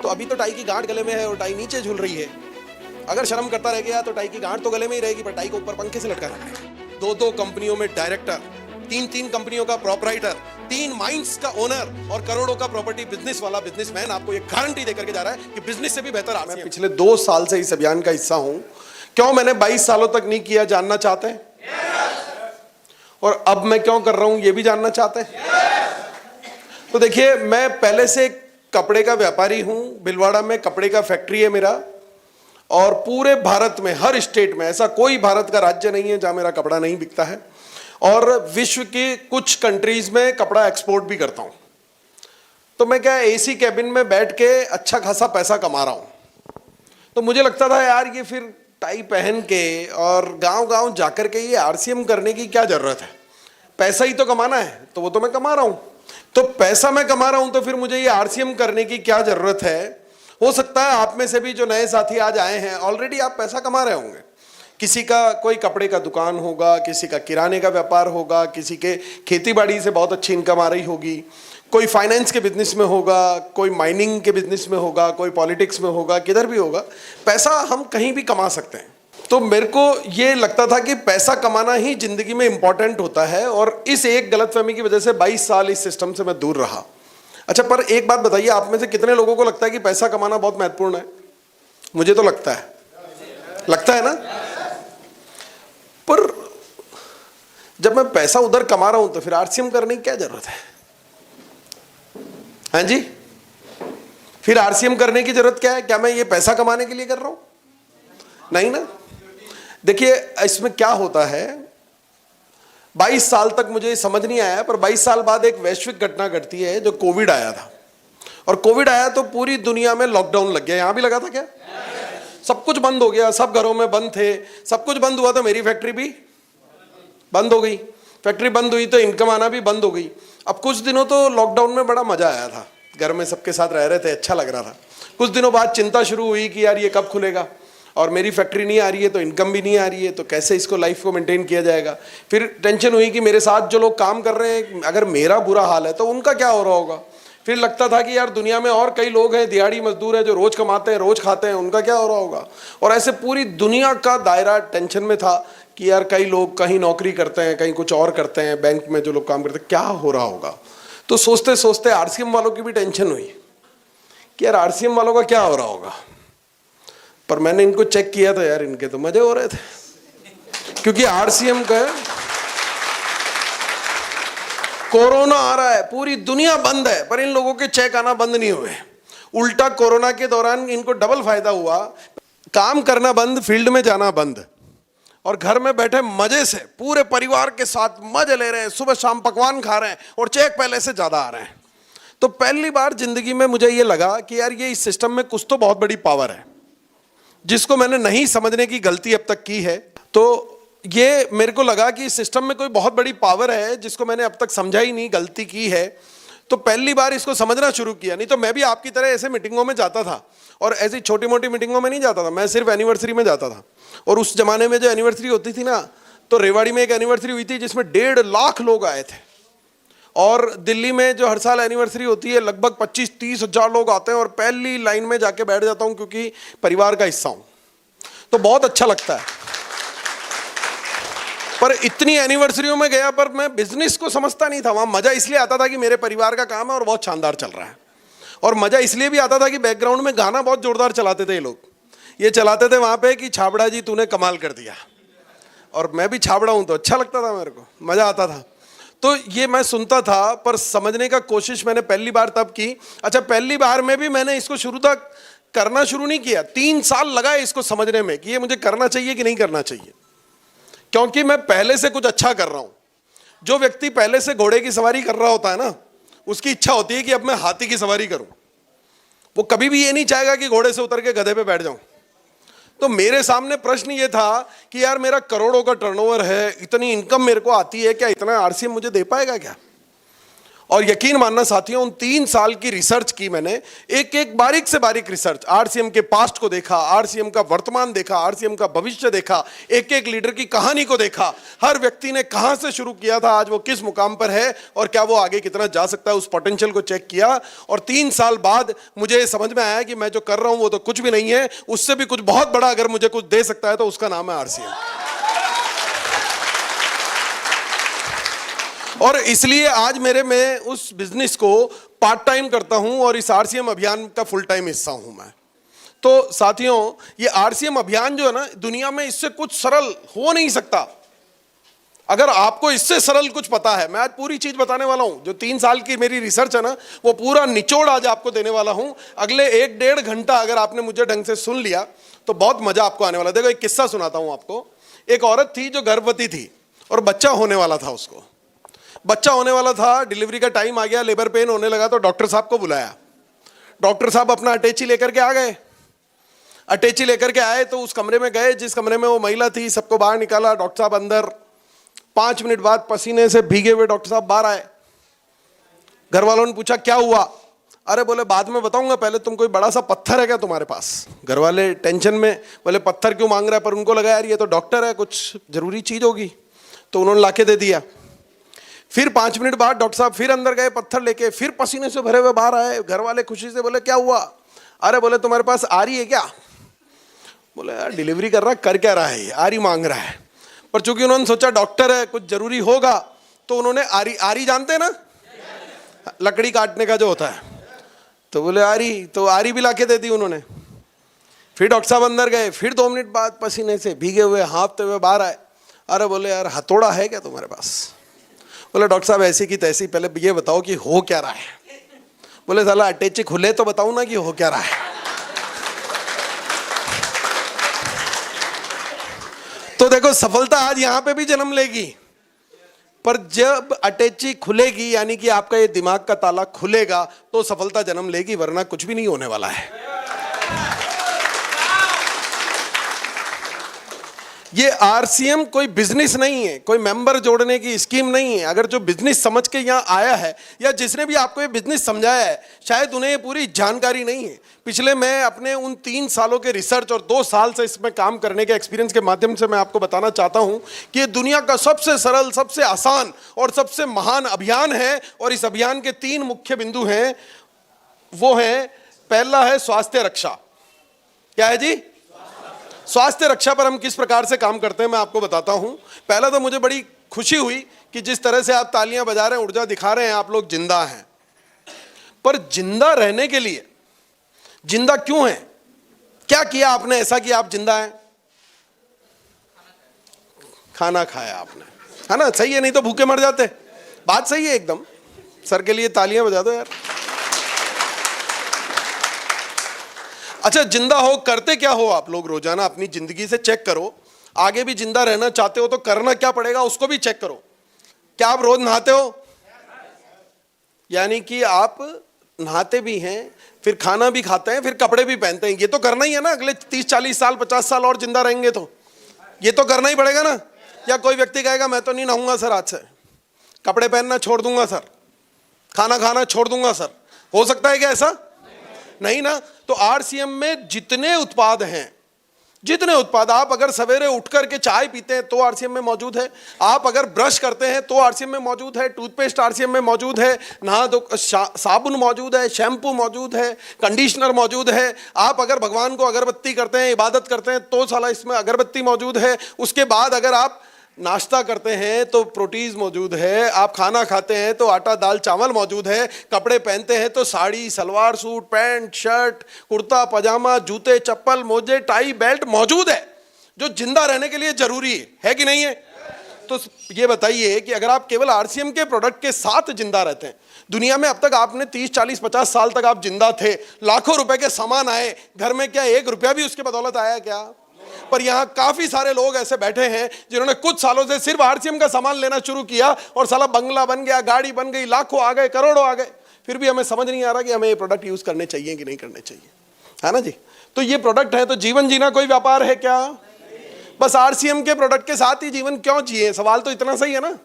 तो अभी तो टाई की गांठ गले में है और टाई नीचे झूल रही है। अगर शर्म करता रह गया तो टाई की गांठ तो गले में ही रहेगी, पर टाई को ऊपर पंखे से लटका रखा है। दो कंपनियों में डायरेक्टर, तीन कंपनियों का प्रोपराइटर, 3 माइंस का ओनर और करोड़ों का प्रॉपर्टी बिजनेस वाला बिजनेसमैन आपको ये गारंटी देकर के जा रहा है कि बिजनेस से भी बेहतर आप। मैं पिछले 2 साल से इस अभियान का हिस्सा हूं। क्यों मैंने 22 सालों तक नहीं किया, जानना चाहते हैं? और अब मैं क्यों कर रहा हूं ये भी जानना चाहते हैं? तो देखिए, मैं पहले से कपड़े का व्यापारी हूं। भिलवाड़ा में कपड़े का फैक्ट्री है मेरा, और पूरे भारत में हर स्टेट में ऐसा कोई भारत का राज्य नहीं है जहां मेरा कपड़ा नहीं बिकता है। और विश्व की कुछ कंट्रीज में कपड़ा एक्सपोर्ट भी करता हूं। तो मैं क्या एसी कैबिन में बैठ के अच्छा खासा पैसा कमा रहा हूं। तो मुझे लगता था यार ये फिर टाई पहन के और गांव गांव जाकर के ये आरसीएम करने की क्या जरूरत है? पैसा ही तो कमाना है, तो वो तो मैं कमा रहा हूं। तो पैसा मैं कमा रहा हूं तो फिर मुझे ये आरसीएम करने की क्या जरूरत है? हो सकता है आप में से भी जो नए साथी आज आए हैं, ऑलरेडी आप पैसा कमा रहे होंगे। किसी का कोई कपड़े का दुकान होगा, किसी का किराने का व्यापार होगा, किसी के खेती बाड़ी से बहुत अच्छी इनकम आ रही होगी, कोई फाइनेंस के बिजनेस में होगा, कोई माइनिंग के बिजनेस में होगा, कोई पॉलिटिक्स में होगा, किधर भी होगा। पैसा हम कहीं भी कमा सकते हैं। तो मेरे को ये लगता था कि पैसा कमाना ही जिंदगी में इंपॉर्टेंट होता है, और इस एक गलतफहमी की वजह से 22 साल इस सिस्टम से मैं दूर रहा। अच्छा, पर एक बात बताइए, आप में से कितने लोगों को लगता है कि पैसा कमाना बहुत महत्वपूर्ण है? मुझे तो लगता है ना। पर जब मैं पैसा उधर कमा रहा हूं तो फिर आरसीएम करने की क्या जरूरत है? हाँ जी, फिर आरसीएम करने की जरूरत क्या है? क्या मैं ये पैसा कमाने के लिए कर रहा हूं? नहीं ना। देखिए, इसमें क्या होता है, 22 साल तक मुझे समझ नहीं आया, पर 22 साल बाद एक वैश्विक घटना घटती है जो कोविड आया था। और कोविड आया तो पूरी दुनिया में लॉकडाउन लग गया। यहां भी लगा था क्या? सब कुछ बंद हो गया, सब घरों में बंद थे, सब कुछ बंद हुआ तो मेरी फैक्ट्री भी बंद हो गई। फैक्ट्री बंद हुई तो इनकम आना भी बंद हो गई। अब कुछ दिनों तो लॉकडाउन में बड़ा मजा आया था, घर में सबके साथ रह रहे थे, अच्छा लग रहा था। कुछ दिनों बाद चिंता शुरू हुई कि यार ये कब खुलेगा, और मेरी फैक्ट्री नहीं आ रही है तो इनकम भी नहीं आ रही है, तो कैसे इसको लाइफ को मेंटेन किया जाएगा। फिर टेंशन हुई कि मेरे साथ जो लोग काम कर रहे हैं, अगर मेरा बुरा हाल है तो उनका क्या हो रहा होगा। फिर लगता था कि यार दुनिया में और कई लोग हैं, दिहाड़ी मजदूर हैं, जो रोज कमाते हैं, रोज खाते हैं, उनका क्या हो रहा होगा। और ऐसे पूरी दुनिया का दायरा टेंशन में था कि यार कई लोग कहीं नौकरी करते हैं, कहीं कुछ और करते हैं, बैंक में जो लोग काम करते हैं, क्या हो रहा होगा। तो सोचते सोचते आरसीएम वालों की भी टेंशन हुई कि यार आरसीएम वालों का क्या हो रहा होगा। पर मैंने इनको चेक किया था, यार इनके तो मजे हो रहे थे, क्योंकि आरसीएम का कोरोना आ रहा है, पूरी दुनिया बंद है, पर इन लोगों के चेक आना बंद नहीं हुए। उल्टा कोरोना के दौरान इनको डबल फायदा हुआ, काम करना बंद, फील्ड में जाना बंद, और घर में बैठे मजे से पूरे परिवार के साथ मजे ले रहे हैं, सुबह शाम पकवान खा रहे हैं, और चेक पहले से ज्यादा आ रहे हैं। तो पहली बार जिंदगी में मुझे ये लगा कि यार ये इस सिस्टम में कुछ तो बहुत बड़ी पावर है, जिसको मैंने नहीं समझने की गलती अब तक की है। तो ये मेरे को लगा कि इस सिस्टम में कोई बहुत बड़ी पावर है जिसको मैंने अब तक समझा ही नहीं, गलती की है। तो पहली बार इसको समझना शुरू किया। नहीं तो मैं भी आपकी तरह ऐसे मीटिंगों में जाता था, और ऐसी छोटी मोटी मीटिंगों में नहीं जाता था, मैं सिर्फ एनिवर्सरी में जाता था। और उस जमाने में जो एनिवर्सरी होती थी ना, तो रेवाड़ी में एक एनिवर्सरी हुई थी जिसमें 1.5 लाख लोग आए थे। और दिल्ली में जो हर साल एनिवर्सरी होती है लगभग 25-30 हजार लोग आते हैं, और पहली लाइन में जाके बैठ जाता हूं क्योंकि परिवार का हिस्सा हूं, तो बहुत अच्छा लगता है। पर इतनी एनिवर्सरियों में गया, पर मैं बिजनेस को समझता नहीं था। वहां मजा इसलिए आता था कि मेरे परिवार का काम है और बहुत शानदार चल रहा है, और मजा इसलिए भी आता था कि बैकग्राउंड में गाना बहुत जोरदार चलाते थे ये लोग। ये चलाते थे वहां पे कि छाबड़ा जी तूने कमाल कर दिया, और मैं भी छाबड़ा हूं तो अच्छा लगता था, मेरे को मजा आता था। तो ये मैं सुनता था, पर समझने का कोशिश मैंने पहली बार तब की। अच्छा, पहली बार में भी मैंने इसको शुरू तक करना शुरू नहीं किया, 3 साल लगा इसको समझने में कि ये मुझे करना चाहिए कि नहीं करना चाहिए, क्योंकि मैं पहले से कुछ अच्छा कर रहा हूं। जो व्यक्ति पहले से घोड़े की सवारी कर रहा होता है ना, उसकी इच्छा होती है कि अब मैं हाथी की सवारी करूं। वो कभी भी ये नहीं चाहेगा कि घोड़े से उतर के गधे पे बैठ जाऊं। तो मेरे सामने प्रश्न ये था कि यार मेरा करोड़ों का टर्नओवर है, इतनी इनकम मेरे को आती है, क्या इतना आरसीएम मुझे दे पाएगा क्या? और यकीन मानना साथियों, उन 3 साल की रिसर्च की मैंने, एक एक बारीक से बारीक रिसर्च, आरसीएम के पास्ट को देखा, आरसीएम का वर्तमान देखा, आरसीएम का भविष्य देखा, एक एक लीडर की कहानी को देखा, हर व्यक्ति ने कहां से शुरू किया था, आज वो किस मुकाम पर है और क्या वो आगे कितना जा सकता है, उस पोटेंशियल को चेक किया। और 3 साल बाद मुझे समझ में आया कि मैं जो कर रहा हूं वो तो कुछ भी नहीं है, उससे भी कुछ बहुत बड़ा अगर मुझे कुछ दे सकता है तो उसका नाम है आरसीएम। और इसलिए आज मैं उस बिजनेस को पार्ट टाइम करता हूं और इस आरसीएम अभियान का फुल टाइम हिस्सा हूं मैं। तो साथियों, ये आरसीएम अभियान जो है ना, दुनिया में इससे कुछ सरल हो नहीं सकता। अगर आपको इससे सरल कुछ पता है, मैं आज पूरी चीज बताने वाला हूं। जो 3 साल की मेरी रिसर्च है ना, वो पूरा निचोड़ आज आपको देने वाला हूं। अगले 1-1.5 घंटा अगर आपने मुझे ढंग से सुन लिया तो बहुत मजा आपको आने वाला। देखो, एक किस्सा सुनाता हूं आपको। एक औरत थी जो गर्भवती थी और बच्चा होने वाला था। उसको बच्चा होने वाला था, डिलीवरी का टाइम आ गया, लेबर पेन होने लगा, तो डॉक्टर साहब को बुलाया। डॉक्टर साहब अपना अटैची लेकर के आ गए। अटैची लेकर के आए तो उस कमरे में गए जिस कमरे में वो महिला थी, सबको बाहर निकाला। डॉक्टर साहब अंदर। 5 मिनट बाद पसीने से भीगे हुए डॉक्टर साहब बाहर आए। घर वालों ने पूछा क्या हुआ? अरे बोले बाद में बताऊंगा, पहले तुम कोई बड़ा सा पत्थर है क्या तुम्हारे पास? घर वाले टेंशन में बोले पत्थर क्यों मांग रहा है, पर उनको लगा यार ये तो डॉक्टर है, कुछ जरूरी चीज होगी, तो उन्होंने लाके दे दिया। फिर 5 मिनट बाद डॉक्टर साहब फिर अंदर गए पत्थर लेके, फिर पसीने से भरे हुए बाहर आए। घर वाले खुशी से बोले क्या हुआ? अरे बोले तुम्हारे पास आरी है क्या? बोले यार डिलीवरी कर रहा, कर क्या रहा है, आरी मांग रहा है। पर चूंकि उन्होंने सोचा डॉक्टर है, कुछ जरूरी होगा, तो उन्होंने आरी जानते हैं ना, लकड़ी काटने का जो होता है, तो बोले आरी, तो आरी भी लाके दे दी उन्होंने। फिर डॉक्टर साहब अंदर गए, फिर 2 मिनट बाद पसीने से भीगे हुए हाँफते हुए बाहर आए। अरे बोले यार हथौड़ा है क्या तुम्हारे पास? बोले डॉक्टर साहब ऐसी की तैसी, पहले ये बताओ कि हो क्या रहा है। बोले साला अटैची खुले तो बताऊं ना कि हो क्या रहा है। तो देखो, सफलता आज यहां पे भी जन्म लेगी, पर जब अटैची खुलेगी, यानी कि आपका ये दिमाग का ताला खुलेगा, तो सफलता जन्म लेगी, वरना कुछ भी नहीं होने वाला है। ये आरसीएम कोई बिजनेस नहीं है, कोई मेंबर जोड़ने की स्कीम नहीं है। अगर जो बिजनेस समझ के यहाँ आया है, या जिसने भी आपको ये बिजनेस समझाया है, शायद उन्हें ये पूरी जानकारी नहीं है। पिछले मैं अपने उन 3 सालों के रिसर्च और 2 साल से इसमें काम करने के एक्सपीरियंस के माध्यम से मैं आपको बताना चाहता हूं कि ये दुनिया का सबसे सरल, सबसे आसान और सबसे महान अभियान है। और इस अभियान के 3 मुख्य बिंदु हैं। वो है, पहला है स्वास्थ्य रक्षा। क्या है जी? स्वास्थ्य रक्षा पर हम किस प्रकार से काम करते हैं मैं आपको बताता हूं। पहला तो मुझे बड़ी खुशी हुई कि जिस तरह से आप तालियां बजा रहे हैं, ऊर्जा दिखा रहे हैं, आप लोग जिंदा हैं। पर जिंदा रहने के लिए, जिंदा क्यों है? क्या किया आपने ऐसा कि आप जिंदा हैं? खाना खाया आपने, है ना? सही है, नहीं तो भूखे मर जाते। बात सही है एकदम। सर के लिए तालियां बजा दो यार। अच्छा, जिंदा हो, करते क्या हो आप लोग रोजाना? अपनी जिंदगी से चेक करो। आगे भी जिंदा रहना चाहते हो तो करना क्या पड़ेगा उसको भी चेक करो। क्या आप रोज नहाते हो? यानी कि आप नहाते भी हैं, फिर खाना भी खाते हैं, फिर कपड़े भी पहनते हैं। ये तो करना ही है ना। अगले 30-40 साल 50 साल और जिंदा रहेंगे तो ये तो करना ही पड़ेगा ना। या कोई व्यक्ति कहेगा मैं तो नहीं नहाऊंगा सर, आज से कपड़े पहनना छोड़ दूंगा सर, खाना खाना छोड़ दूंगा सर। हो सकता है क्या ऐसा? नहीं ना। तो आरसीएम में जितने उत्पाद हैं, जितने उत्पाद, आप अगर सवेरे उठ करके चाय पीते हैं तो आरसीएम में मौजूद है, आप अगर ब्रश करते हैं तो आरसीएम में मौजूद है, टूथपेस्ट आरसीएम में मौजूद है, नहा दो साबुन मौजूद है, शैम्पू मौजूद है, कंडीशनर मौजूद है। आप अगर भगवान को अगरबत्ती करते हैं, इबादत करते हैं, तो साला इसमें अगरबत्ती मौजूद है। उसके बाद अगर आप नाश्ता करते हैं तो प्रोटीन मौजूद है, आप खाना खाते हैं तो आटा दाल चावल मौजूद है, कपड़े पहनते हैं तो sari salwar suit pant shirt kurta pyjama जूते चप्पल मोजे टाई बेल्ट मौजूद है, जो जिंदा रहने के लिए जरूरी है कि नहीं है? तो ये बताइए कि अगर आप केवल आरसीएम के प्रोडक्ट के साथ जिंदा रहते हैं, दुनिया में अब तक आपने 30 40 50 साल तक आप जिंदा थे, लाखों रुपए के सामान आए घर में, क्या 1 रुपया भी उसके बदौलत आया क्या? पर यहाँ काफी सारे लोग ऐसे बैठे हैं जिन्होंने कुछ सालों से सिर्फ आरसीएम का सामान लेना शुरू किया और साला बंगला बन गया, गाड़ी बन गई, लाखों आ गए, करोड़ों आ गए, फिर भी हमें समझ नहीं आ रहा कि हमें ये प्रोडक्ट यूज करने चाहिए कि नहीं करने चाहिए, है ना जी? तो ये प्रोडक्ट है, तो जीवन जीना कोई व्यापार है क्या? बस आरसीएम के प्रोडक्ट के साथ ही जीवन क्यों जिए? सवाल तो इतना सही है ना।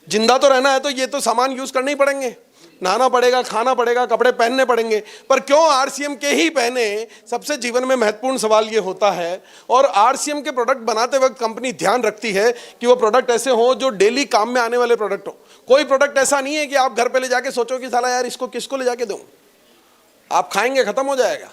जिंदा तो रहना है तो ये तो सामान यूज करने ही पड़ेंगे, नहाना पड़ेगा, खाना पड़ेगा, कपड़े पहनने पड़ेंगे। पर क्यों आरसीएम के ही पहने, सबसे जीवन में महत्वपूर्ण सवाल ये होता है। और आरसीएम के प्रोडक्ट बनाते वक्त कंपनी ध्यान रखती है कि वो प्रोडक्ट ऐसे हो जो डेली काम में आने वाले प्रोडक्ट हो। कोई प्रोडक्ट ऐसा नहीं है कि आप घर पे ले जाके सोचो कि साला यार इसको किसको ले जाके दूं। आप खाएंगे खत्म हो जाएगा,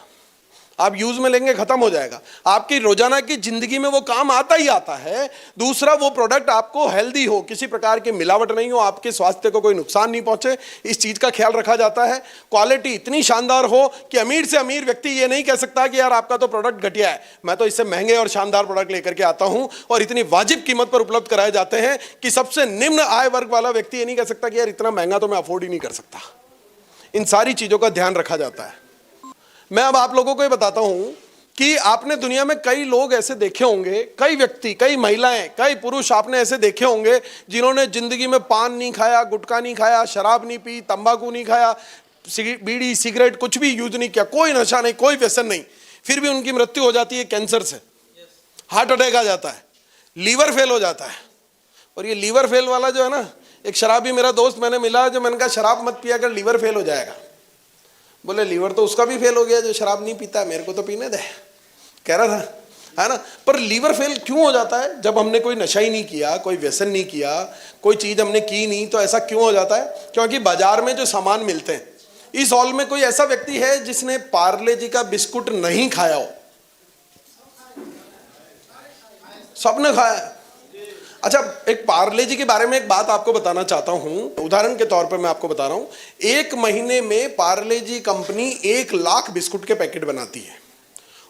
आप यूज में लेंगे खत्म हो जाएगा। आपकी रोजाना की जिंदगी में वो काम आता ही आता है। दूसरा, वो प्रोडक्ट आपको हेल्दी हो, किसी प्रकार की मिलावट नहीं हो, आपके स्वास्थ्य को कोई नुकसान नहीं पहुंचे, इस चीज का ख्याल रखा जाता है। क्वालिटी इतनी शानदार हो कि अमीर से अमीर व्यक्ति ये नहीं कह सकता कि यार आपका तो प्रोडक्ट घटिया है, मैं तो इससे महंगे और शानदार प्रोडक्ट लेकर के आता हूं और इतनी वाजिब कीमत पर उपलब्ध कराए जाते हैं कि सबसे निम्न आय वर्ग वाला व्यक्ति ये नहीं कह सकता कि यार इतना महंगा तो मैं अफोर्ड ही नहीं कर सकता। इन सारी चीजों का ध्यान रखा जाता है। मैं अब आप लोगों को ये बताता हूं कि आपने दुनिया में कई लोग ऐसे देखे होंगे, कई व्यक्ति, कई महिलाएं, कई पुरुष आपने ऐसे देखे होंगे जिन्होंने जिंदगी में पान नहीं खाया, गुटखा नहीं खाया, शराब नहीं पी, तंबाकू नहीं खाया, बीड़ी सिगरेट कुछ भी यूज नहीं किया, कोई नशा नहीं, कोई व्यसन नहीं, फिर भी उनकी मृत्यु हो जाती है कैंसर से, हार्ट अटैक आ जाता है, लीवर फेल हो जाता है। और ये लीवर फेल वाला जो है ना, एक शराबी मेरा दोस्त मैंने मिला, जो मैंने कहा शराब मत पिया कर लीवर फेल हो जाएगा। बोले लीवर तो उसका भी फेल हो गया जो शराब नहीं पीता, मेरे को तो पीने दे, कह रहा था, है ना। पर लीवर फेल क्यों हो जाता है? जब हमने कोई नशा ही नहीं किया, कोई व्यसन नहीं किया, कोई चीज हमने की नहीं, तो ऐसा क्यों हो जाता है? क्योंकि बाजार में जो सामान मिलते हैं, इस हॉल में कोई ऐसा व्यक्ति है जिसने पार्ले जी का बिस्कुट नहीं खाया हो? सबने खाया है। अच्छा, एक पार्ले जी के बारे में एक बात आपको बताना चाहता हूं, उदाहरण के तौर पर मैं आपको बता रहा हूं। एक महीने में पार्ले जी कंपनी 1 लाख बिस्कुट के पैकेट बनाती है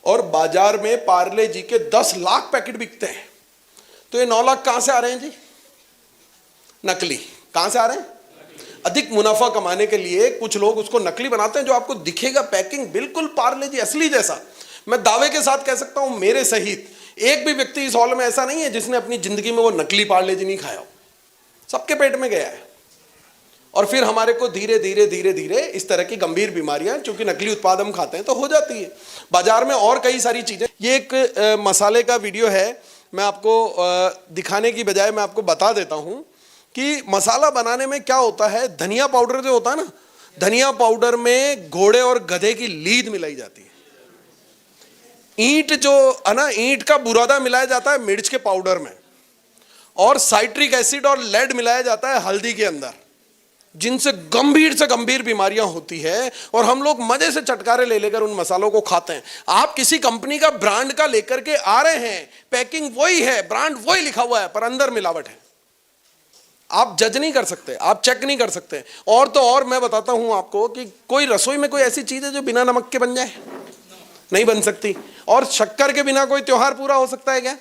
और बाजार में पार्ले जी के 10 लाख पैकेट बिकते हैं। तो ये 9 लाख कहां से आ रहे हैं जी? नकली। कहां से आ रहे हैं? अधिक मुनाफा कमाने के लिए कुछ लोग उसको नकली बनाते हैं, जो आपको दिखेगा पैकिंग बिल्कुल पार्ले जी असली जैसा। मैं दावे के साथ कह सकता हूं, मेरे सहित एक भी व्यक्ति इस हॉल में ऐसा नहीं है जिसने अपनी जिंदगी में वो नकली पार्ले जी नहीं खाया हो। सबके पेट में गया है। और फिर हमारे को धीरे धीरे धीरे धीरे इस तरह की गंभीर बीमारियां, चूंकि नकली उत्पाद हम खाते हैं, तो हो जाती है। बाजार में और कई सारी चीजें। ये एक मसाले का वीडियो है, मैं आपको दिखाने की बजाय मैं आपको बता देता हूं कि मसाला बनाने में क्या होता है। धनिया पाउडर जो होता है ना, धनिया पाउडर में घोड़े और गधे की लीद मिलाई जाती है। ईंट जो है ना, ईंट का बुरादा मिलाया जाता है मिर्च के पाउडर में, और साइट्रिक एसिड और लेड मिलाया जाता है हल्दी के अंदर, जिनसे गंभीर बीमारियां होती है। और हम लोग मजे से चटकारे ले लेकर उन मसालों को खाते हैं। आप किसी कंपनी का ब्रांड का लेकर के आ रहे हैं, पैकिंग वही है, ब्रांड वही लिखा हुआ है, पर अंदर मिलावट है। आप जज नहीं कर सकते, आप चेक नहीं कर सकते। और तो और मैं बताता हूं आपको कि कोई रसोई में कोई ऐसी चीज है जो बिना नमक के बन जाए? नहीं बन सकती। और शक्कर के बिना कोई त्योहार पूरा हो सकता है क्या?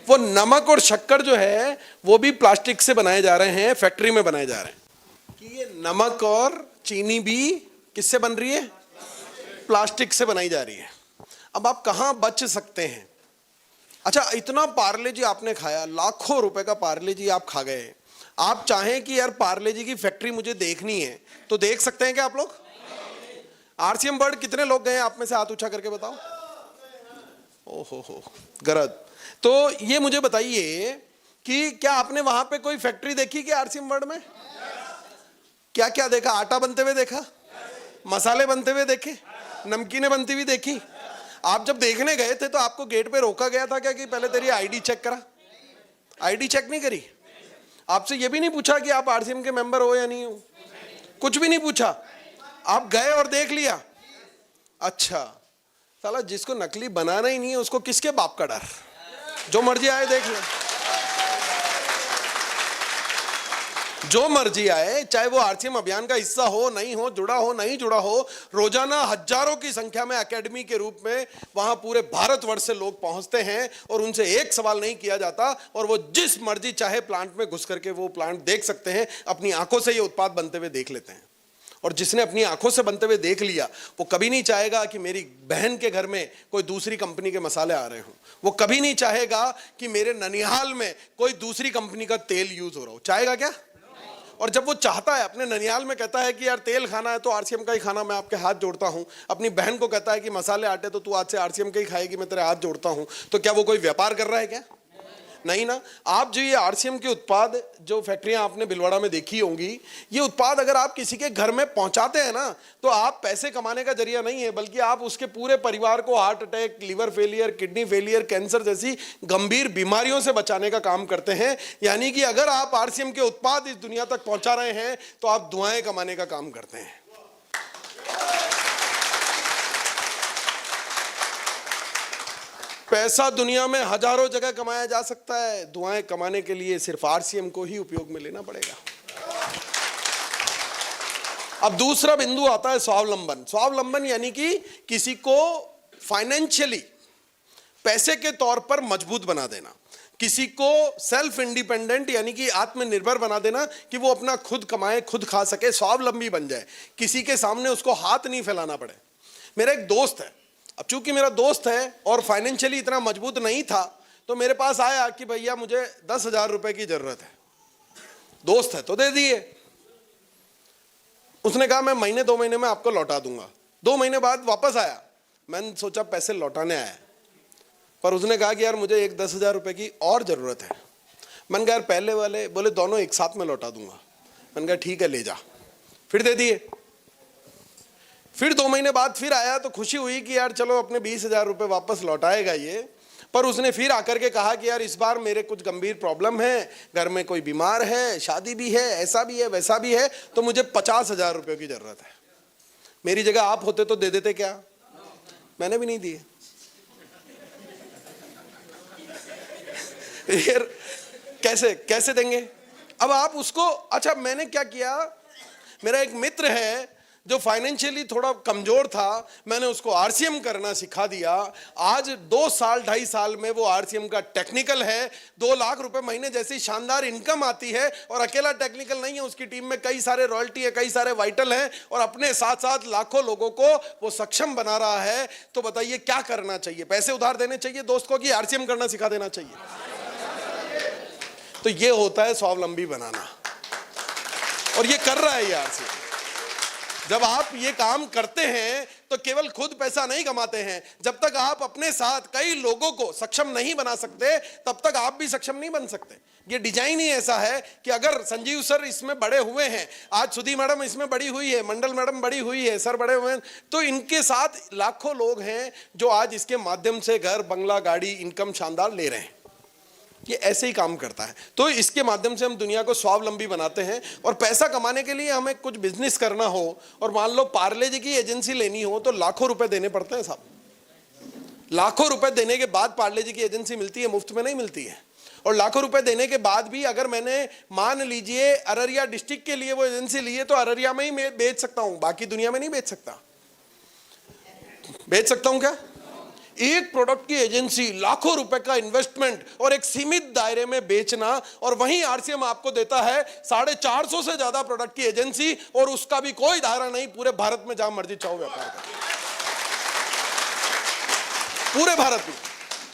वो नमक और शक्कर जो है वो भी प्लास्टिक से बनाए जा रहे हैं, फैक्ट्री में बनाए जा रहे हैं। कि ये नमक और चीनी भी किससे बन रही है? प्लास्टिक से बनाई जा रही है। अब आप कहां बच सकते हैं? अच्छा, इतना पार्ले जी आपने खाया, लाखों रुपए का पार्ले जी आप खा गए। आप चाहें कि यार पार्ले जी की फैक्ट्री मुझे देखनी है, तो देख सकते हैं क्या आप लोग? आरसीएम वर्ल्ड कितने लोग गए आप में से? हाथ ऊंचा करके बताओ। ओहो गरज। तो ये मुझे बताइए कि क्या आपने वहां पे कोई फैक्ट्री देखी कि आरसीएम वर्ल्ड में? क्या क्या देखा? आटा बनते हुए देखा, मसाले बनते हुए देखे, नमकीनें बनती हुई देखी। आप जब देखने गए थे तो आपको गेट पे रोका गया था क्या कि पहले तेरी आईडी चेक करा? आईडी चेक नहीं करी? आपसे ये भी नहीं पूछा कि आप आरसीएम के मेंबर हो या नहीं हो? कुछ भी नहीं पूछा, आप गए और देख लिया। अच्छा, साला जिसको नकली बनाना ही नहीं है उसको किसके बाप का डर? जो मर्जी आए देख ले, जो मर्जी आए, चाहे वो आरसीएम अभियान का हिस्सा हो, नहीं हो, जुड़ा हो, नहीं जुड़ा हो। रोजाना हजारों की संख्या में एकेडमी के रूप में वहां पूरे भारतवर्ष से लोग पहुंचते हैं और उनसे एक सवाल नहीं किया जाता, और वो जिस मर्जी चाहे प्लांट में घुस करके वो प्लांट देख सकते हैं, अपनी आंखों से ये उत्पाद बनते हुए देख लेते हैं। और जिसने अपनी आंखों से बनते हुए देख लिया, वो कभी नहीं चाहेगा कि मेरी बहन के घर में कोई दूसरी कंपनी के मसाले आ रहे हों। वो कभी नहीं चाहेगा कि मेरे ननिहाल में कोई दूसरी कंपनी का तेल यूज हो रहा हो। चाहेगा क्या? और जब वो चाहता है, अपने ननिहाल में कहता है कि यार तेल खाना है तो आरसीएम का ही खाना, मैं आपके हाथ जोड़ता हूं। अपनी बहन को कहता है कि मसाले आटे तो तू आज से आरसीएम के ही खाएगी, मैं तेरे हाथ जोड़ता हूं। तो क्या वो कोई व्यापार कर रहा है क्या? नहीं ना। आप जो ये आरसीएम के उत्पाद, जो फैक्ट्रियां आपने भिलवाड़ा में देखी होंगी, ये उत्पाद अगर आप किसी के घर में पहुंचाते हैं ना, तो आप पैसे कमाने का जरिया नहीं है, बल्कि आप उसके पूरे परिवार को heart attack, liver failure, kidney failure, cancer जैसी गंभीर बीमारियों से बचाने का काम करते हैं। यानी कि अगर आप आरसीएम के उत्पाद इस दुनिया तक पहुंचा रहे हैं तो आप दुआएं कमाने का काम करते हैं। पैसा दुनिया में हजारों जगह कमाया जा सकता है, दुआएं कमाने के लिए सिर्फ आरसीएम को ही उपयोग में लेना पड़ेगा। अब दूसरा बिंदु आता है स्वावलंबन। स्वावलंबन यानी कि किसी को फाइनेंशियली, पैसे के तौर पर मजबूत बना देना, किसी को सेल्फ इंडिपेंडेंट यानी कि आत्मनिर्भर बना देना, कि वो अपना खुद कमाए, खुद खा सके, स्वावलंबी बन जाए, किसी के सामने उसको हाथ नहीं फैलाना पड़े। मेरा एक दोस्त है, अब चूंकि मेरा दोस्त है और फाइनेंशियली इतना मजबूत नहीं था, तो मेरे पास आया कि भैया मुझे 10,000 रुपए की जरूरत है। दोस्त है तो दे दिए। उसने कहा मैं महीने 2 महीने में आपको लौटा दूंगा। 2 महीने बाद वापस आया, मैंने सोचा पैसे लौटाने आया, पर उसने कहा कि यार मुझे एक 10,000 रुपए की और जरूरत है। मैंने कहा यार पहले वाले, बोले दोनों एक साथ में लौटा दूंगा। मैंने कहा ठीक है ले जा, फिर दे दिए। फिर 2 महीने बाद फिर आया तो खुशी हुई कि यार चलो अपने 20,000 रुपए वापस लौटाएगा ये। पर उसने फिर आकर के कहा कि यार इस बार मेरे कुछ गंभीर प्रॉब्लम है, घर में कोई बीमार है, शादी भी है, ऐसा भी है, वैसा भी है, तो मुझे 50,000 रुपये की जरूरत है। मेरी जगह आप होते तो दे देते क्या? मैंने भी नहीं दिए। यार कैसे कैसे देंगे? अब आप उसको, अच्छा मैंने क्या किया, मेरा एक मित्र है जो फाइनेंशियली थोड़ा कमजोर था, मैंने उसको आरसीएम करना सिखा दिया। आज 2 साल 2.5 साल में वो आरसीएम का टेक्निकल है, 2 लाख रुपए महीने जैसी शानदार इनकम आती है। और अकेला टेक्निकल नहीं है, उसकी टीम में कई सारे रॉयल्टी है, कई सारे वाइटल हैं, और अपने साथ साथ लाखों लोगों को वो सक्षम बना रहा है। तो बताइए क्या करना चाहिए? पैसे उधार देने चाहिए दोस्त को, कि आरसीएम करना सिखा देना चाहिए? तो ये होता है स्वावलंबी बनाना, और ये कर रहा है ये आरसीएम। जब आप ये काम करते हैं तो केवल खुद पैसा नहीं कमाते हैं, जब तक आप अपने साथ कई लोगों को सक्षम नहीं बना सकते, तब तक आप भी सक्षम नहीं बन सकते। ये डिजाइन ही ऐसा है कि अगर संजीव सर इसमें बड़े हुए हैं, आज सुधी मैडम इसमें बड़ी हुई है, मंडल मैडम बड़ी हुई है, सर बड़े हुए हैं, तो इनके साथ लाखों लोग हैं जो आज इसके माध्यम से घर, बंगला, गाड़ी, इनकम शानदार ले रहे हैं। ये ऐसे ही काम करता है। तो इसके माध्यम से हम दुनिया को स्वावलंबी बनाते हैं। और पैसा कमाने के लिए हमें कुछ बिजनेस करना हो, और मान लो पार्ले जी की एजेंसी लेनी हो, तो लाखों रुपए देने पड़ते हैं साहब। लाखों रुपए देने के बाद पार्ले जी की एजेंसी मिलती है, मुफ्त में नहीं मिलती है। और लाखों रुपए देने के बाद भी अगर मैंने मान लीजिए अररिया डिस्ट्रिक्ट के लिए वो एजेंसी ली है, तो अररिया में ही मैं बेच सकता हूं, बाकी दुनिया में नहीं बेच सकता। बेच सकता हूं क्या? एक प्रोडक्ट की एजेंसी, लाखों रुपए का इन्वेस्टमेंट और एक सीमित दायरे में बेचना, और वहीं आरसीएम आपको देता है 450 से ज्यादा प्रोडक्ट की एजेंसी, और उसका भी कोई दायरा नहीं, पूरे भारत में जहां मर्जी चाहो व्यापार करो, पूरे भारत में।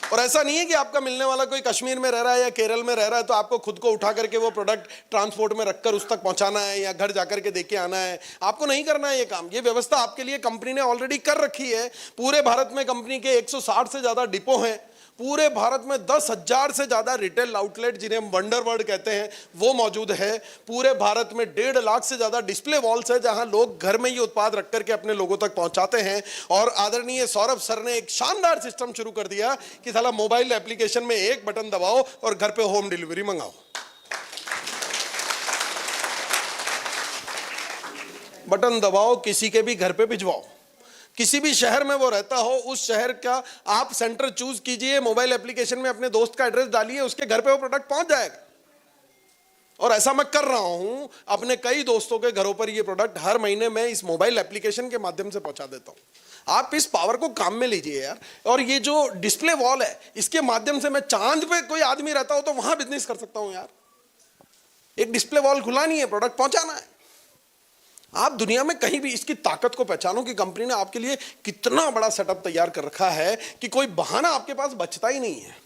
और ऐसा नहीं है कि आपका मिलने वाला कोई कश्मीर में रह रहा है या केरल में रह रहा है, तो आपको खुद को उठा करके वो प्रोडक्ट ट्रांसपोर्ट में रखकर उस तक पहुंचाना है या घर जाकर के देके आना है। आपको नहीं करना है ये काम, ये व्यवस्था आपके लिए कंपनी ने ऑलरेडी कर रखी है। पूरे भारत में कंपनी के 160 से ज्यादा डिपो हैं, पूरे भारत में 10,000 से ज्यादा रिटेल आउटलेट, जिन्हें हम वंडर वर्ल्ड कहते हैं, वो मौजूद है। पूरे भारत में 1.5 लाख से ज्यादा डिस्प्ले वॉल्स है, जहां लोग घर में ये उत्पाद रख करके अपने लोगों तक पहुंचाते हैं। और आदरणीय सौरभ सर ने एक शानदार सिस्टम शुरू कर दिया कि साला मोबाइल एप्लीकेशन में एक बटन दबाओ और घर पे होम डिलीवरी मंगाओ। बटन दबाओ, किसी के भी घर पे भिजवाओ। किसी भी शहर में वो रहता हो, उस शहर का आप सेंटर चूज कीजिए, मोबाइल एप्लीकेशन में अपने दोस्त का एड्रेस डालिए, उसके घर पे वो प्रोडक्ट पहुंच जाएगा। और ऐसा मैं कर रहा हूं, अपने कई दोस्तों के घरों पर ये प्रोडक्ट हर महीने मैं इस मोबाइल एप्लीकेशन के माध्यम से पहुंचा देता हूं। आप इस पावर को काम में लीजिए यार। और ये जो डिस्प्ले वॉल है, इसके माध्यम से मैं चांद पे कोई आदमी रहता हो तो वहां बिजनेस कर सकता हूं यार। एक डिस्प्ले वॉल खुलानी है, प्रोडक्ट पहुंचाना है। आप दुनिया में कहीं भी इसकी ताकत को पहचानो कि कंपनी ने आपके लिए कितना बड़ा सेटअप तैयार कर रखा है कि कोई बहाना आपके पास बचता ही नहीं है।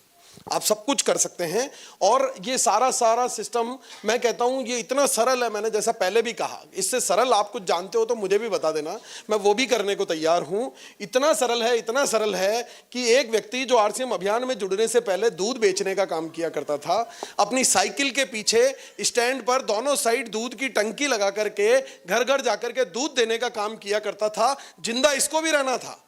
आप सब कुछ कर सकते हैं। और ये सारा सिस्टम मैं कहता हूं ये इतना सरल है, मैंने जैसा पहले भी कहा, इससे सरल आप कुछ जानते हो तो मुझे भी बता देना, मैं वो भी करने को तैयार हूं। इतना सरल है कि एक व्यक्ति जो आरसीएम अभियान में जुड़ने से पहले दूध बेचने का काम किया करता था, अपनी साइकिल के पीछे स्टैंड पर दोनों साइड दूध की टंकी लगा करके घर घर जाकर के दूध देने का काम किया करता था। जिंदा इसको भी रहना था,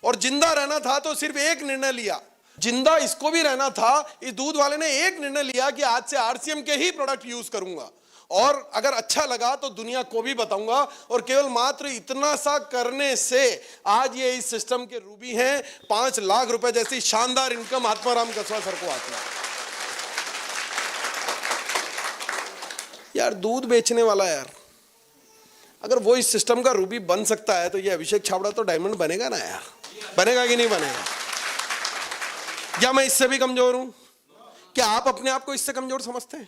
और जिंदा रहना था तो सिर्फ एक निर्णय लिया, जिंदा इसको भी रहना था। इस दूध वाले ने एक निर्णय लिया कि आज से आरसीएम के ही प्रोडक्ट यूज करूंगा, और अगर अच्छा लगा तो दुनिया को भी बताऊंगा। और केवल मात्र इतना सा करने से आज ये इस सिस्टम के रूबी हैं। 5 लाख रुपए जैसी शानदार इनकम आत्माराम कसवा सर को आती है। यार दूध बेचने वाला यार, अगर वो इस सिस्टम का रूबी बन सकता है तो ये अभिषेक छाबड़ा तो डायमंड बनेगा ना यार, बनेगा कि नहीं बनेगा? या मैं इससे भी कमजोर हूं? क्या आप अपने आप को इससे कमजोर समझते हैं?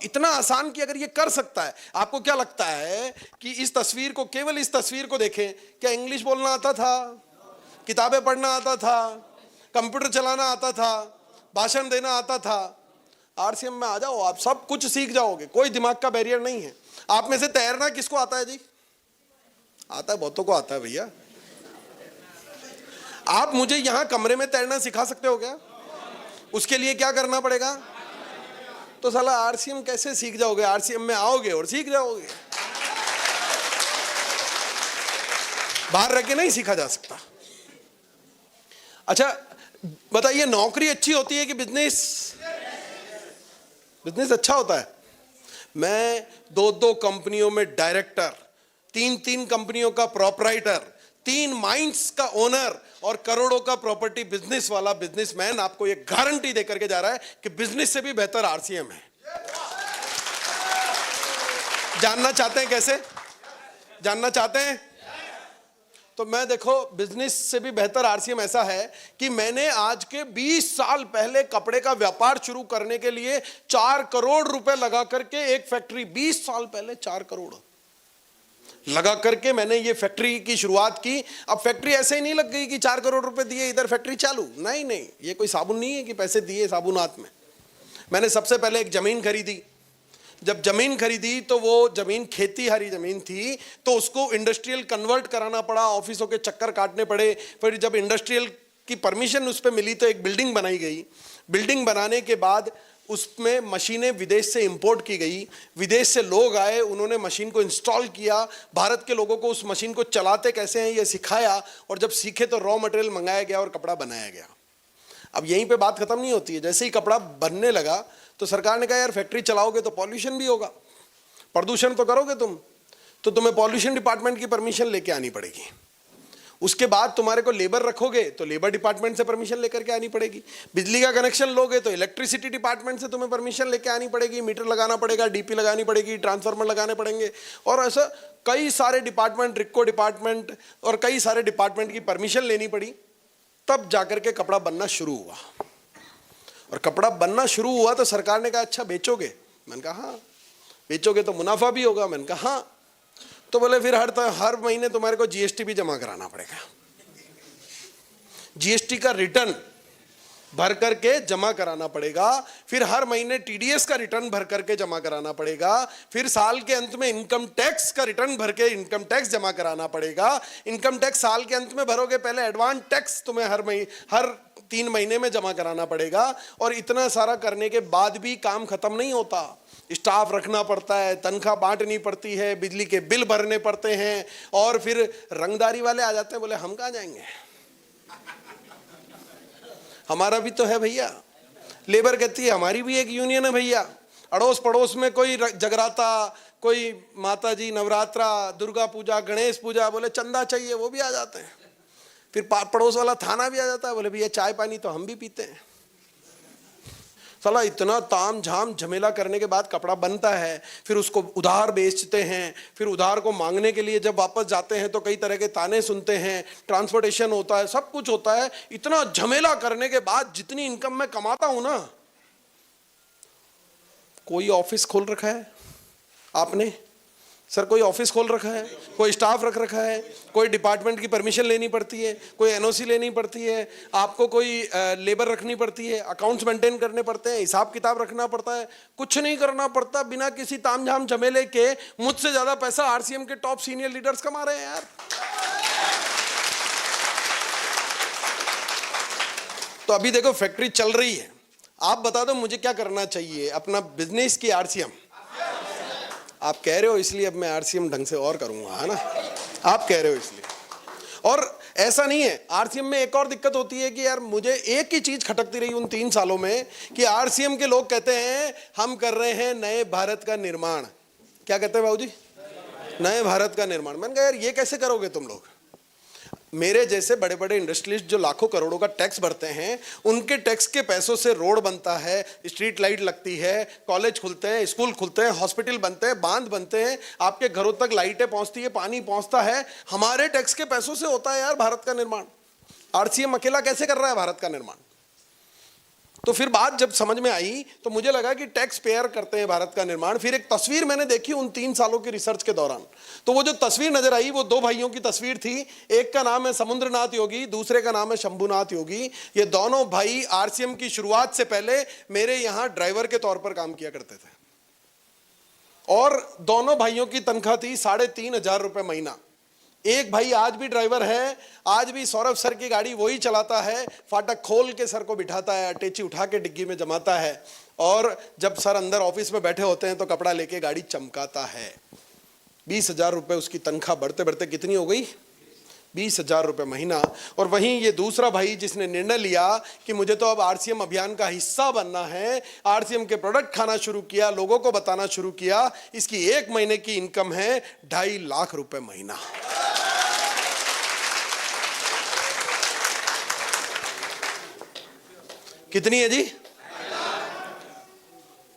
इतना आसान कि अगर ये कर सकता है, आपको क्या लगता है कि इस तस्वीर को, केवल इस तस्वीर को देखें, क्या इंग्लिश बोलना आता था, किताबें पढ़ना आता था, कंप्यूटर चलाना आता था, भाषण देना आता था? आरसीएम में आ जाओ, आप सब कुछ सीख जाओगे, कोई दिमाग का बैरियर नहीं है। आप में से तैरना किसको आता है जी? आता है, बहुतों को आता है भैया। आप मुझे यहां कमरे में तैरना सिखा सकते हो क्या? उसके लिए क्या करना पड़ेगा? तो साला आरसीएम कैसे सीख जाओगे? आरसीएम में आओगे और सीख जाओगे, बाहर रह के नहीं सीखा जा सकता। अच्छा बताइए, नौकरी अच्छी होती है कि बिजनेस? बिजनेस अच्छा होता है। मैं 2 कंपनियों में डायरेक्टर, 3 कंपनियों का प्रोपराइटर, 3 माइंस का ओनर और करोड़ों का प्रॉपर्टी बिजनेस वाला बिजनेसमैन आपको यह गारंटी देकर के जा रहा है कि बिजनेस से भी बेहतर आरसीएम है। जानना चाहते हैं कैसे? जानना चाहते हैं? तो मैं देखो, बिजनेस से भी बेहतर आरसीएम ऐसा है कि मैंने आज के 20 साल पहले कपड़े का व्यापार शुरू करने के लिए 4 करोड़ रुपए लगा करके एक फैक्ट्री, 20 साल पहले 4 करोड़ लगा करके मैंने ये फैक्ट्री की शुरुआत की। अब फैक्ट्री ऐसे ही नहीं लग गई कि 4 करोड़ रुपए दिए इधर फैक्ट्री चालू, नहीं, ये कोई साबुन नहीं है कि पैसे दिए साबुनात में। मैंने सबसे पहले एक जमीन खरीदी। जब जमीन खरीदी तो वो जमीन खेती हरी जमीन थी, तो उसको इंडस्ट्रियल कन्वर्ट कराना पड़ा, ऑफिसों के चक्कर काटने पड़े। फिर जब इंडस्ट्रियल की परमिशन उस पर मिली तो एक बिल्डिंग बनाई गई। बिल्डिंग बनाने के बाद उसमें मशीनें विदेश से इंपोर्ट की गई, विदेश से लोग आए, उन्होंने मशीन को इंस्टॉल किया, भारत के लोगों को उस मशीन को चलाते कैसे हैं ये सिखाया, और जब सीखे तो रॉ मटेरियल मंगाया गया और कपड़ा बनाया गया। अब यहीं पे बात खत्म नहीं होती है। जैसे ही कपड़ा बनने लगा तो सरकार ने कहा यार फैक्ट्री चलाओगे तो पॉल्यूशन भी होगा, प्रदूषण तो करोगे तुम, तो तुम्हें पॉल्यूशन डिपार्टमेंट की परमिशन लेके आनी पड़ेगी। उसके बाद तुम्हारे को लेबर रखोगे तो लेबर डिपार्टमेंट से परमिशन लेकर के आनी पड़ेगी। बिजली का कनेक्शन लोगे तो इलेक्ट्रिसिटी डिपार्टमेंट से तुम्हें परमिशन लेके आनी पड़ेगी। मीटर लगाना पड़ेगा, डीपी लगानी पड़ेगी, ट्रांसफार्मर लगाने पड़ेंगे, और ऐसा कई सारे डिपार्टमेंट, रिक्को डिपार्टमेंट और कई सारे डिपार्टमेंट की परमिशन लेनी पड़ी। तब जाकर के कपड़ा बनना शुरू हुआ। और कपड़ा बनना शुरू हुआ तो सरकार ने कहा अच्छा बेचोगे? मैंने कहा हाँ। बेचोगे तो मुनाफा भी होगा? मैंने कहा हाँ। तो बोले फिर हर महीने तुम्हारे को जीएसटी भी जमा कराना पड़ेगा। जीएसटी का रिटर्न भर करके जमा कराना पड़ेगा, फिर हर महीने टीडीएस का रिटर्न भर करके जमा कराना पड़ेगा, फिर साल के अंत में इनकम टैक्स का रिटर्न भर के इनकम टैक्स जमा कराना पड़ेगा। इनकम टैक्स साल के अंत में भरोगे, पहले एडवांस टैक्स तुम्हें हर 3 महीने में जमा कराना पड़ेगा। और इतना सारा करने के बाद भी काम खत्म नहीं होता। स्टाफ रखना पड़ता है, तनख्वाह बांटनी पड़ती है, बिजली के बिल भरने पड़ते हैं, और फिर रंगदारी वाले आ जाते हैं, बोले हम कहाँ जाएंगे, हमारा भी तो है भैया। लेबर कहती है हमारी भी एक यूनियन है भैया। अड़ोस पड़ोस में कोई जगराता, कोई माता जी नवरात्रा, दुर्गा पूजा, गणेश पूजा, बोले चंदा चाहिए, वो भी आ जाते हैं। फिर पड़ोस वाला थाना भी आ जाता है, बोले भैया चाय पानी तो हम भी पीते हैं। साला इतना ताम झाम झमेला करने के बाद कपड़ा बनता है, फिर उसको उधार बेचते हैं, फिर उधार को मांगने के लिए जब वापस जाते हैं तो कई तरह के ताने सुनते हैं, ट्रांसपोर्टेशन होता है, सब कुछ होता है। इतना झमेला करने के बाद जितनी इनकम मैं कमाता हूं ना, कोई ऑफिस खोल रखा है आपने? सर कोई ऑफिस खोल रखा है, कोई स्टाफ रख रखा है, कोई डिपार्टमेंट की परमिशन लेनी पड़ती है, कोई एनओसी लेनी पड़ती है, आपको कोई लेबर रखनी पड़ती है, अकाउंट्स मेंटेन करने पड़ते हैं, हिसाब किताब रखना पड़ता है। कुछ नहीं करना पड़ता, बिना किसी तामझाम झमेले के मुझसे ज्यादा पैसा आरसीएम के टॉप सीनियर लीडर्स कमा रहे हैं यार। तो अभी देखो फैक्ट्री चल रही है, आप बता दो मुझे क्या करना चाहिए अपना बिजनेस की आरसीएम? आप कह रहे हो इसलिए अब मैं आरसीएम ढंग से और करूंगा, है ना? आप कह रहे हो इसलिए। और ऐसा नहीं है, आरसीएम में एक और दिक्कत होती है कि यार मुझे एक ही चीज खटकती रही उन 3 सालों में कि आरसीएम के लोग कहते हैं हम कर रहे हैं नए भारत का निर्माण। क्या कहते हैं बाबूजी? नए भारत का निर्माण। मैंने कहा यार ये कैसे करोगे तुम लोग? मेरे जैसे बड़े बड़े इंडस्ट्रियलिस्ट जो लाखों करोड़ों का टैक्स भरते हैं, उनके टैक्स के पैसों से रोड बनता है, स्ट्रीट लाइट लगती है, कॉलेज खुलते हैं, स्कूल खुलते हैं, हॉस्पिटल बनते हैं, बांध बनते हैं, आपके घरों तक लाइटें पहुंचती है, पानी पहुंचता है, हमारे टैक्स के पैसों से होता है यार भारत का निर्माण। आरसीएम अकेला कैसे कर रहा है भारत का निर्माण? तो फिर बात जब समझ में आई तो मुझे लगा कि टैक्स पेयर करते हैं भारत का निर्माण। फिर एक तस्वीर मैंने देखी उन 3 सालों की रिसर्च के दौरान, तो वो जो तस्वीर नजर आई वो 2 भाइयों की तस्वीर थी। एक का नाम है समुद्रनाथ योगी, दूसरे का नाम है शंभुनाथ योगी। ये दोनों भाई आरसीएम की शुरुआत से पहले मेरे यहां ड्राइवर के तौर पर काम किया करते थे और दोनों भाइयों की तनख्वाह थी 3,500 रुपए महीना। एक भाई आज भी ड्राइवर है, आज भी सौरभ सर की गाड़ी वही चलाता है, फाटक खोल के सर को बिठाता है, अटैची उठा के डिग्गी में जमाता है और जब सर अंदर ऑफिस में बैठे होते हैं तो कपड़ा लेके गाड़ी चमकाता है। 20,000 रुपए उसकी तनख्वाह बढ़ते बढ़ते कितनी हो गई? 20,000 रुपए महीना। और वहीं ये दूसरा भाई जिसने निर्णय लिया कि मुझे तो अब आरसीएम अभियान का हिस्सा बनना है, आरसीएम के प्रोडक्ट खाना शुरू किया, लोगों को बताना शुरू किया, इसकी 1 महीने की इनकम है 2.5 लाख रुपए महीना। कितनी है जी?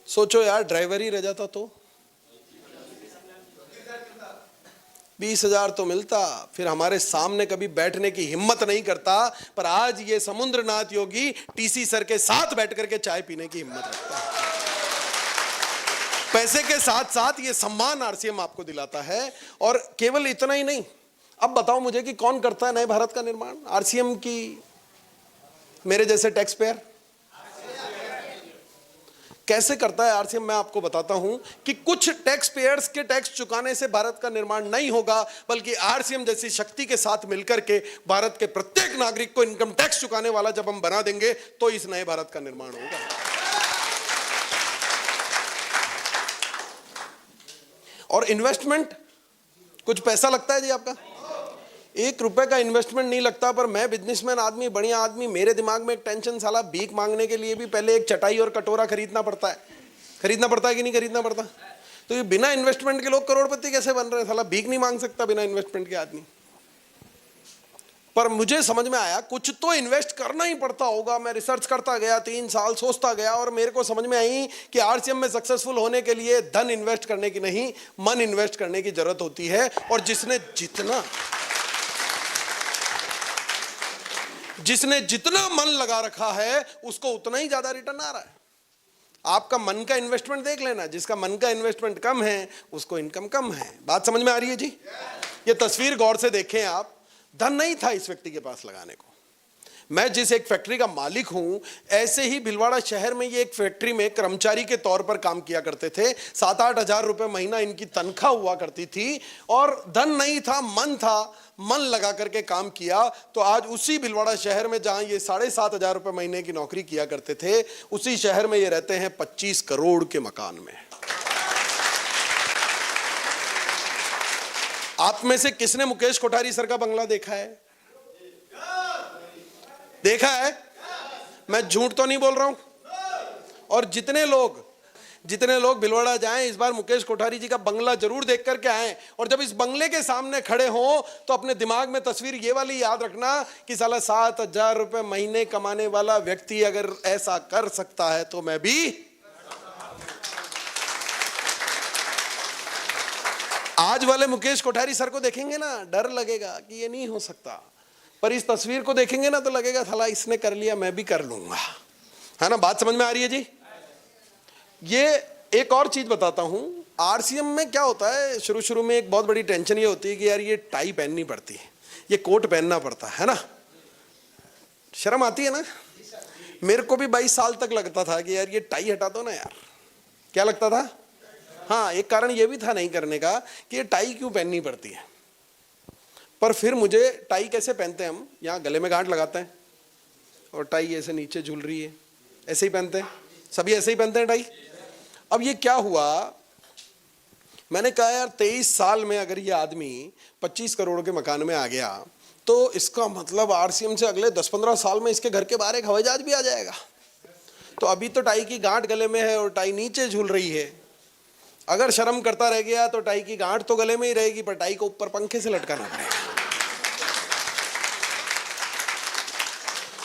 सोचो यार, ड्राइवर ही रह जाता तो 20,000 तो मिलता, फिर हमारे सामने कभी बैठने की हिम्मत नहीं करता। पर आज ये समुद्रनाथ योगी टीसी सर के साथ बैठ करके चाय पीने की हिम्मत रखता है। पैसे के साथ साथ ये सम्मान आरसीएम आपको दिलाता है। और केवल इतना ही नहीं, अब बताओ मुझे कि कौन करता है नए भारत का निर्माण? आरसीएम की मेरे जैसे टैक्स पेयर कैसे करता है आरसीएम? मैं आपको बताता हूं कि कुछ टैक्स पेयर्स के टैक्स चुकाने से भारत का निर्माण नहीं होगा, बल्कि आरसीएम जैसी शक्ति के साथ मिलकर के भारत के प्रत्येक नागरिक को इनकम टैक्स चुकाने वाला जब हम बना देंगे तो इस नए भारत का निर्माण होगा। और इन्वेस्टमेंट कुछ पैसा लगता है जी आपका? 1 रुपए का इन्वेस्टमेंट नहीं लगता। पर मैं बिजनेसमैन आदमी, बढ़िया आदमी, मेरे दिमाग में एक टेंशन, साला भीख मांगने के लिए भी पहले एक चटाई और कटोरा खरीदना पड़ता है। खरीदना पड़ता है कि नहीं खरीदना पड़ता? तो ये बिना इन्वेस्टमेंट के लोग करोड़पति कैसे बन रहे हैं? साला भीख नहीं मांग सकता बिना इन्वेस्टमेंट के आदमी। पर मुझे समझ में आया कुछ तो इन्वेस्ट करना ही पड़ता होगा। मैं रिसर्च करता गया, 3 साल सोचता गया और मेरे को समझ में आई कि आरसीएम में सक्सेसफुल होने के लिए धन इन्वेस्ट करने की नहीं, मन इन्वेस्ट करने की जरूरत होती है। और जिसने जितना मन लगा रखा है उसको उतना ही ज्यादा रिटर्न आ रहा है। आपका मन का इन्वेस्टमेंट देख लेना, जिसका मन का इन्वेस्टमेंट कम है उसको इनकम कम है। बात समझ में आ रही है जी? ये तस्वीर गौर से देखें आप। धन नहीं था इस व्यक्ति के पास लगाने को। मैं जिस एक फैक्ट्री का मालिक हूं, ऐसे ही भिलवाड़ा शहर में ये एक फैक्ट्री में कर्मचारी के तौर पर काम किया करते थे। 7-8 हजार रुपए महीना इनकी तनख्वाह हुआ करती थी और धन नहीं था, मन था। मन लगा करके काम किया तो आज उसी भिलवाड़ा शहर में जहां ये 7,500 रुपए महीने की नौकरी किया करते थे, उसी शहर में ये रहते हैं 25 करोड़ के मकान में। आप में से किसने मुकेश कोठारी सर का बंगला देखा है? देखा है? मैं झूठ तो नहीं बोल रहा हूं। और जितने लोग भिलवाड़ा जाएं, इस बार मुकेश कोठारी जी का बंगला जरूर देख करके आएं। और जब इस बंगले के सामने खड़े हों तो अपने दिमाग में तस्वीर ये वाली याद रखना कि साला 7,000 रुपए महीने कमाने वाला व्यक्ति अगर ऐसा कर सकता है तो मैं भी। आज वाले मुकेश कोठारी सर को देखेंगे ना, डर लगेगा कि ये नहीं हो सकता। पर इस तस्वीर को देखेंगे ना तो लगेगा साला इसने कर लिया, मैं भी कर लूंगा। है ना? बात समझ में आ रही है जी? ये एक और चीज बताता हूं आरसीएम में क्या होता है, शुरू शुरू में एक बहुत बड़ी टेंशन ये होती है कि यार ये टाई पहननी पड़ती है, ये कोट पहनना पड़ता है ना, शर्म आती है ना। मेरे को भी 22 साल तक लगता था कि यार ये टाई हटा दो ना यार। क्या लगता था? हाँ, एक कारण ये भी था नहीं करने का कि ये टाई क्यों पहननी पड़ती है। पर फिर मुझे टाई कैसे पहनते हैं, हम यहाँ गले में गांठ लगाते हैं और टाई ऐसे नीचे झूल रही है, ऐसे ही पहनते हैं, सभी ऐसे ही पहनते हैं टाई। अब ये क्या हुआ, मैंने कहा यार 23 साल में अगर ये आदमी 25 करोड़ के मकान में आ गया तो इसका मतलब आरसीएम से अगले 10-15 साल में इसके घर के बाहर एक हवाई जहाज भी आ जाएगा। तो अभी तो टाई की गांठ गले में है और टाई नीचे झूल रही है। अगर शर्म करता रह गया तो टाई की गांठ तो गले में ही रहेगी, पर टाई को ऊपर पंखे से लटकाना पड़ेगा।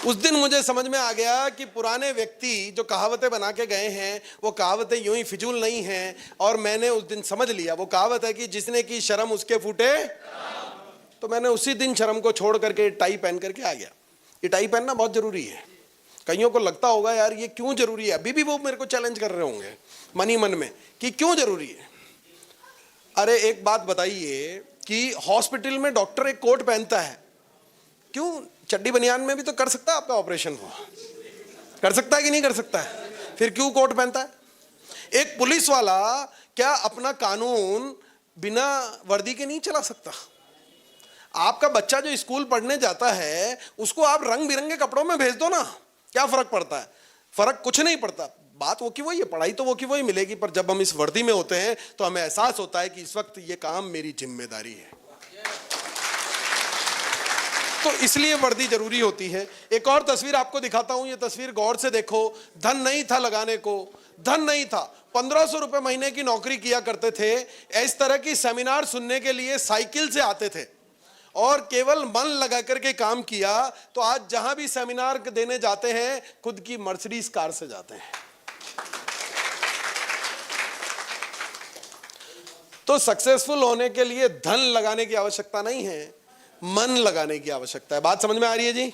उस दिन मुझे समझ में आ गया कि पुराने व्यक्ति जो कहावतें बना के गए हैं वो कहावतें यूं ही फिजूल नहीं हैं। और मैंने उस दिन समझ लिया, वो कहावत है कि जिसने की शर्म उसके फूटे। तो मैंने उसी दिन शर्म को छोड़ करके टाई पहन करके आ गया। ये टाई पहनना बहुत जरूरी है। कईयों को लगता होगा यार ये क्यों जरूरी है, अभी भी वो मेरे को चैलेंज कर रहे होंगे मन ही मन में कि क्यों जरूरी है। अरे एक बात बताइए कि हॉस्पिटल में डॉक्टर एक कोट पहनता है, क्यों? चड्डी बनियान में भी तो कर सकता है आपका ऑपरेशन, वो कर सकता है कि नहीं कर सकता है, फिर क्यों कोट पहनता है? एक पुलिस वाला क्या अपना कानून बिना वर्दी के नहीं चला सकता? आपका बच्चा जो स्कूल पढ़ने जाता है उसको आप रंग बिरंगे कपड़ों में भेज दो ना, क्या फर्क पड़ता है? फर्क कुछ नहीं पड़ता। बात वो की वही है, पढ़ाई तो वो की वही मिलेगी, पर जब हम इस वर्दी में होते हैं तो हमें एहसास होता है कि इस वक्त ये काम मेरी जिम्मेदारी है। तो इसलिए वर्दी जरूरी होती है। एक और तस्वीर आपको दिखाता हूं, ये तस्वीर गौर से देखो। धन नहीं था लगाने को, धन नहीं था। 1500 रुपए महीने की नौकरी किया करते थे, इस तरह की सेमिनार सुनने के लिए साइकिल से आते थे और केवल मन लगा करके काम किया। तो आज जहां भी सेमिनार देने जाते हैं खुद की मर्सिडीज कार से जाते हैं। तो सक्सेसफुल होने के लिए धन लगाने की आवश्यकता नहीं है, मन लगाने की आवश्यकता है। बात समझ में आ रही है जी?